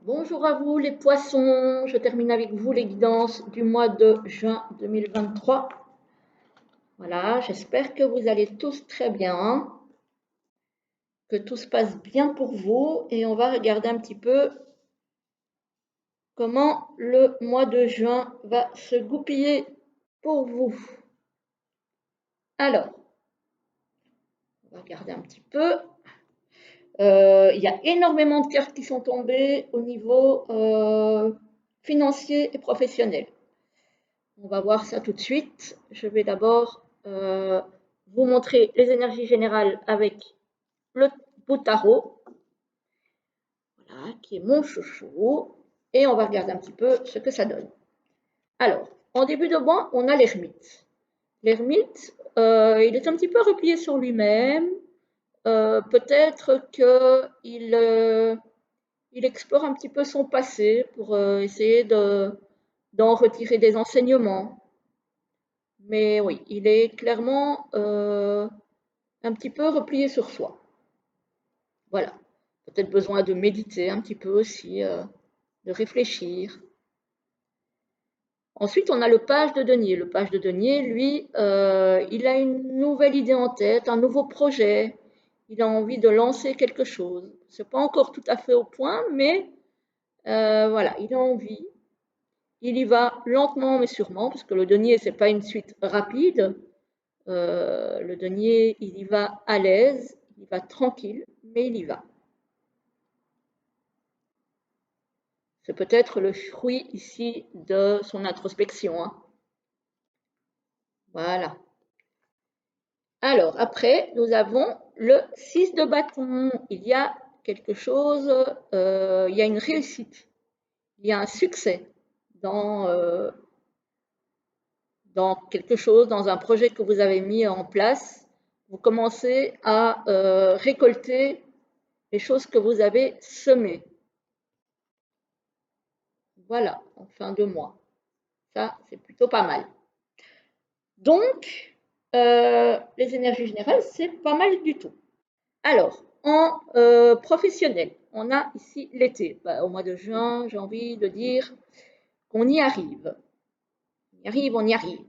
Bonjour à vous les poissons, je termine avec vous les guidances du mois de juin 2023. Voilà, j'espère que vous allez tous très bien, que tout se passe bien pour vous et on va regarder un petit peu comment le mois de juin va se goupiller pour vous. Alors, on va regarder un petit peu. Il y a énormément de cartes qui sont tombées au niveau financier et professionnel. On va voir ça tout de suite. Je vais d'abord vous montrer les énergies générales avec le bout de tarot, voilà, qui est mon chouchou. Et on va regarder un petit peu ce que ça donne. Alors, en début de mois, on a l'ermite. L'ermite, il est un petit peu replié sur lui-même. Peut-être qu'il il explore un petit peu son passé pour essayer d'en retirer des enseignements. Mais oui, il est clairement un petit peu replié sur soi. Voilà. Peut-être besoin de méditer un petit peu aussi, de réfléchir. Ensuite, on a le page de denier. Le page de denier, lui, il a une nouvelle idée en tête, un nouveau projet. Il a envie de lancer quelque chose. C'est pas encore tout à fait au point, mais voilà, il a envie. Il y va lentement mais sûrement, parce que le denier, c'est pas une suite rapide. Le denier, il y va à l'aise, il y va tranquille, mais il y va. C'est peut-être le fruit ici de son introspection, hein. Voilà. Alors, après, nous avons le 6 de bâton. Il y a quelque chose, il y a une réussite, il y a un succès dans, dans quelque chose, dans un projet que vous avez mis en place. Vous commencez à récolter les choses que vous avez semées. Voilà, en fin de mois. Ça, c'est plutôt pas mal. Donc, les énergies générales, c'est pas mal du tout. Alors, en professionnel, on a ici l'été. Bah, au mois de juin, j'ai envie de dire qu'on y arrive. On y arrive, on y arrive.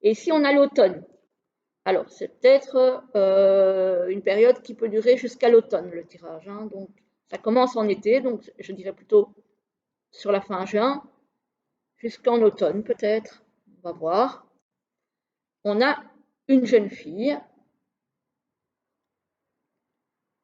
Et si on a l'automne, alors c'est peut-être une période qui peut durer jusqu'à l'automne, le tirage, hein. Donc, ça commence en été, donc je dirais plutôt sur la fin juin, jusqu'en automne peut-être. On va voir. On a une jeune fille.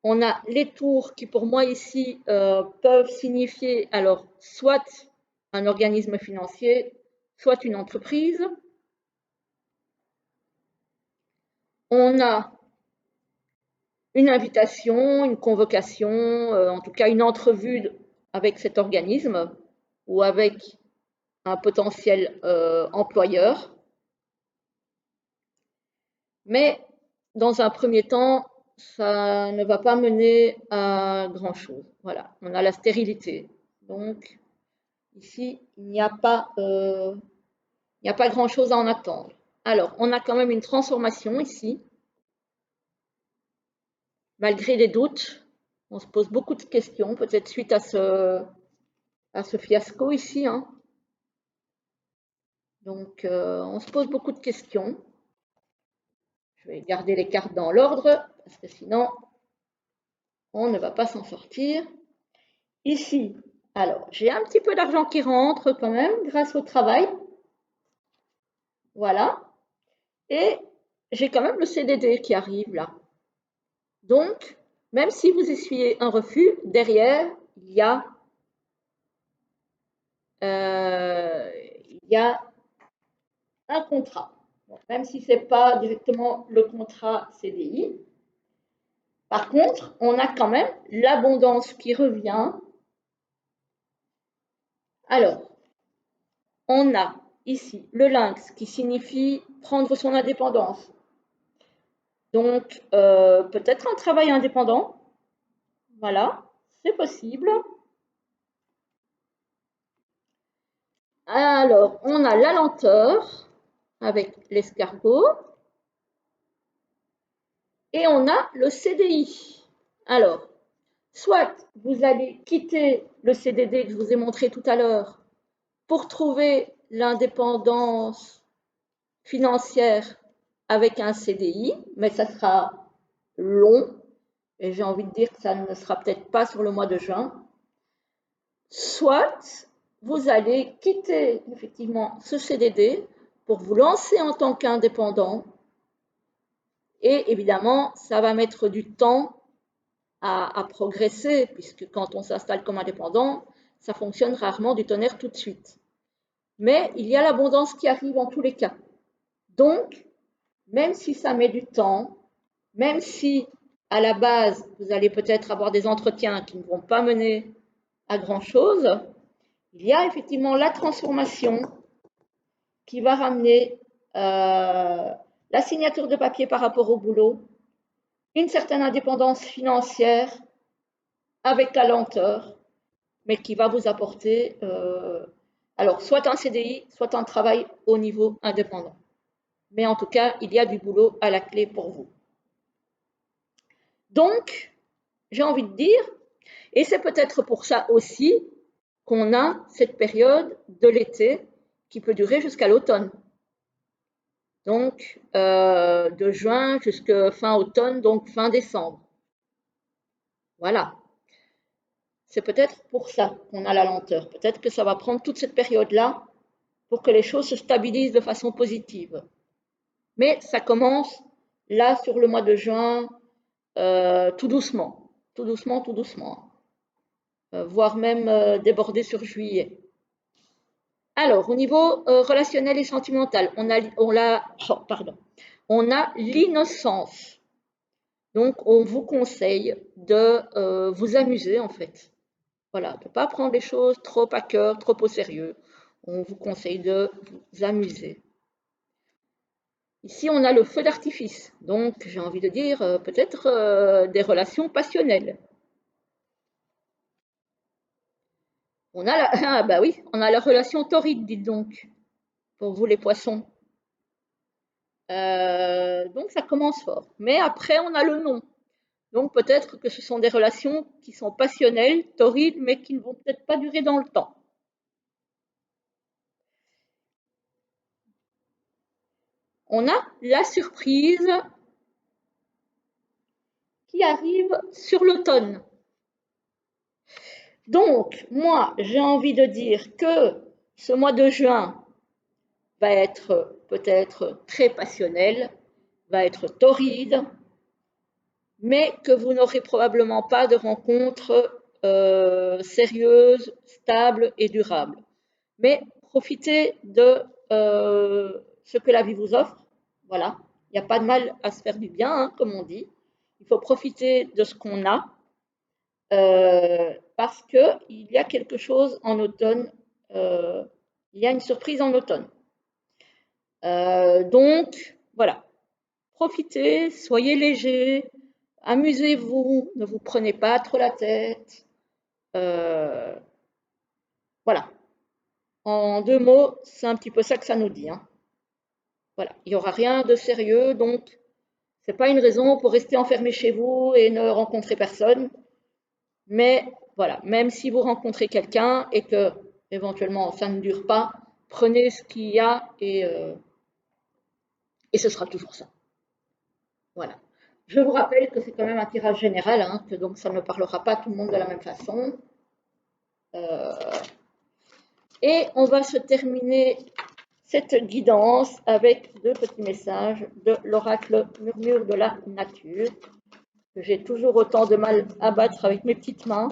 On a les tours qui, pour moi, ici, peuvent signifier alors soit un organisme financier, soit une entreprise. On a une invitation, une convocation, en tout cas une entrevue avec cet organisme ou avec un potentiel employeur. Mais dans un premier temps, ça ne va pas mener à grand-chose. Voilà, on a la stérilité. Donc, ici, il n'y a pas grand-chose à en attendre. Alors, on a quand même une transformation ici. Malgré les doutes, on se pose beaucoup de questions, peut-être suite à ce fiasco ici, hein. Donc, on se pose beaucoup de questions. Je vais garder les cartes dans l'ordre, parce que sinon, on ne va pas s'en sortir. Ici, alors, j'ai un petit peu d'argent qui rentre quand même, grâce au travail. Voilà. Et j'ai quand même le CDD qui arrive là. Donc, même si vous essuyez un refus, derrière, il y a un contrat. Bon, même si ce n'est pas directement le contrat CDI. Par contre, on a quand même l'abondance qui revient. Alors, on a ici le lynx qui signifie prendre son indépendance. Donc, peut-être un travail indépendant. Voilà, c'est possible. Alors, on a la lenteur avec l'escargot. Et on a le CDI. Alors, Soit vous allez quitter le CDD que je vous ai montré tout à l'heure pour trouver l'indépendance financière avec un CDI, mais ça sera long et j'ai envie de dire que ça ne sera peut-être pas sur le mois de juin. Soit vous allez quitter effectivement ce CDD pour vous lancer en tant qu'indépendant et évidemment, ça va mettre du temps à progresser puisque quand on s'installe comme indépendant, ça fonctionne rarement du tonnerre tout de suite. Mais il y a l'abondance qui arrive en tous les cas. Donc, même si ça met du temps, même si à la base, vous allez peut-être avoir des entretiens qui ne vont pas mener à grand-chose, il y a effectivement la transformation qui va ramener la signature de papier par rapport au boulot, une certaine indépendance financière avec la lenteur, mais qui va vous apporter alors soit un CDI, soit un travail au niveau indépendant. Mais en tout cas, il y a du boulot à la clé pour vous. Donc, j'ai envie de dire, et c'est peut-être pour ça aussi qu'on a cette période de l'été qui peut durer jusqu'à l'automne. Donc, de juin jusqu'à fin automne, donc fin décembre. Voilà. C'est peut-être pour ça qu'on a la lenteur. Peut-être que ça va prendre toute cette période-là pour que les choses se stabilisent de façon positive. Mais ça commence là sur le mois de juin, tout doucement, tout doucement, tout doucement, voire même déborder sur juillet. Alors, au niveau relationnel et sentimental, on a l'innocence. Donc, on vous conseille de vous amuser en fait. Voilà, de ne pas prendre les choses trop à cœur, trop au sérieux. On vous conseille de vous amuser. Ici, on a le feu d'artifice, donc j'ai envie de dire peut-être des relations passionnelles. On a la, ah, bah oui, on a la relation torride, dites donc, pour vous les poissons. Donc ça commence fort. Mais après, on a le nom. Donc peut-être que ce sont des relations qui sont passionnelles, torrides, mais qui ne vont peut-être pas durer dans le temps. On a la surprise qui arrive sur l'automne. Donc, moi, j'ai envie de dire que ce mois de juin va être peut-être très passionnel, va être torride, mais que vous n'aurez probablement pas de rencontres sérieuses, stables et durables. Mais profitez de ce que la vie vous offre. Voilà, il n'y a pas de mal à se faire du bien, hein, comme on dit. Il faut profiter de ce qu'on a parce qu'il y a quelque chose en automne, il y a une surprise en automne. Donc, voilà, profitez, soyez léger, amusez-vous, ne vous prenez pas trop la tête. Euh, voilà, en deux mots, c'est un petit peu ça que ça nous dit. Hein. Voilà, il n'y aura rien de sérieux, donc c'est pas une raison pour rester enfermé chez vous et ne rencontrer personne. Mais voilà, même si vous rencontrez quelqu'un et que éventuellement ça ne dure pas, prenez ce qu'il y a et ce sera toujours ça. Voilà. Je vous rappelle que c'est quand même un tirage général, hein, que donc ça ne parlera pas tout le monde de la même façon. Euh, et on va se terminer cette guidance avec deux petits messages de l'oracle Murmure de la nature, que j'ai toujours autant de mal à battre avec mes petites mains.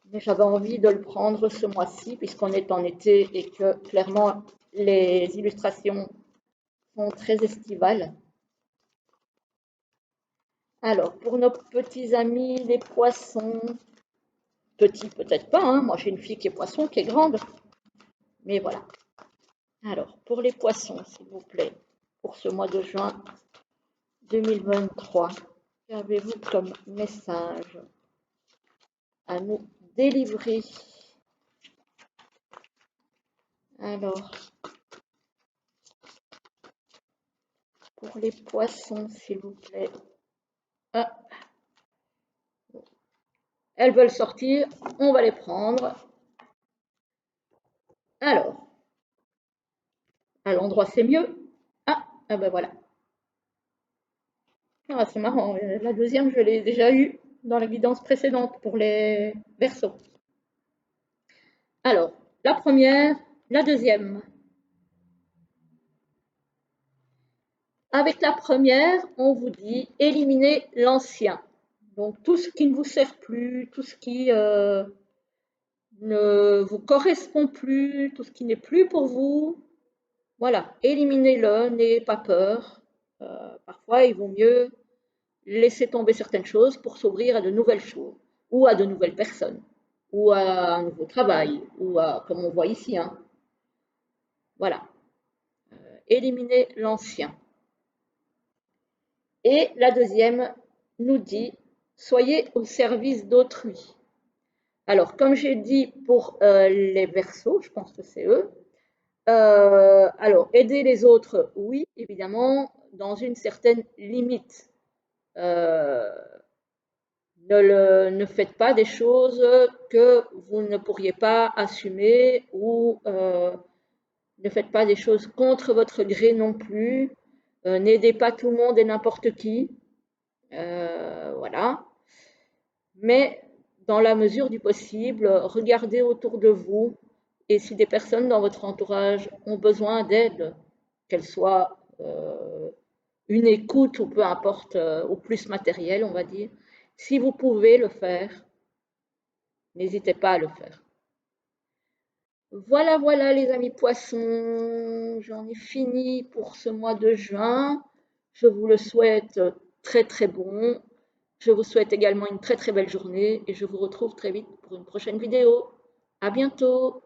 Mais j'avais envie de le prendre ce mois-ci, puisqu'on est en été et que clairement les illustrations sont très estivales. Alors, pour nos petits amis, les poissons, petits peut-être pas, hein. Moi j'ai une fille qui est poisson, qui est grande, mais voilà. Alors, pour les poissons, s'il vous plaît, pour ce mois de juin 2023, qu'avez-vous comme message à nous délivrer? Alors, pour les poissons, s'il vous plaît. Ah, elles veulent sortir, on va les prendre. Alors, à l'endroit c'est mieux. Ah ben voilà. Ah, c'est marrant, la deuxième je l'ai déjà eue dans la guidance précédente pour les Verseaux. Alors, la première, la deuxième. Avec la première, on vous dit éliminer l'ancien. Donc tout ce qui ne vous sert plus, tout ce qui ne vous correspond plus, tout ce qui n'est plus pour vous, voilà, éliminez-le, n'ayez pas peur. Parfois, il vaut mieux laisser tomber certaines choses pour s'ouvrir à de nouvelles choses, ou à de nouvelles personnes, ou à un nouveau travail, ou à, comme on voit ici, hein. Voilà, éliminer l'ancien. Et la deuxième nous dit, soyez au service d'autrui. Alors, comme j'ai dit pour les Verseaux, je pense que c'est eux, alors, aider les autres, oui, évidemment, dans une certaine limite. Euh, ne faites pas des choses que vous ne pourriez pas assumer ou ne faites pas des choses contre votre gré non plus. N'aidez pas tout le monde et n'importe qui. Voilà. Mais dans la mesure du possible, regardez autour de vous et si des personnes dans votre entourage ont besoin d'aide, qu'elle soit une écoute ou peu importe, ou plus matérielle, on va dire, si vous pouvez le faire, n'hésitez pas à le faire. Voilà, voilà les amis poissons, j'en ai fini pour ce mois de juin. Je vous le souhaite très très bon. Je vous souhaite également une très très belle journée et je vous retrouve très vite pour une prochaine vidéo. À bientôt!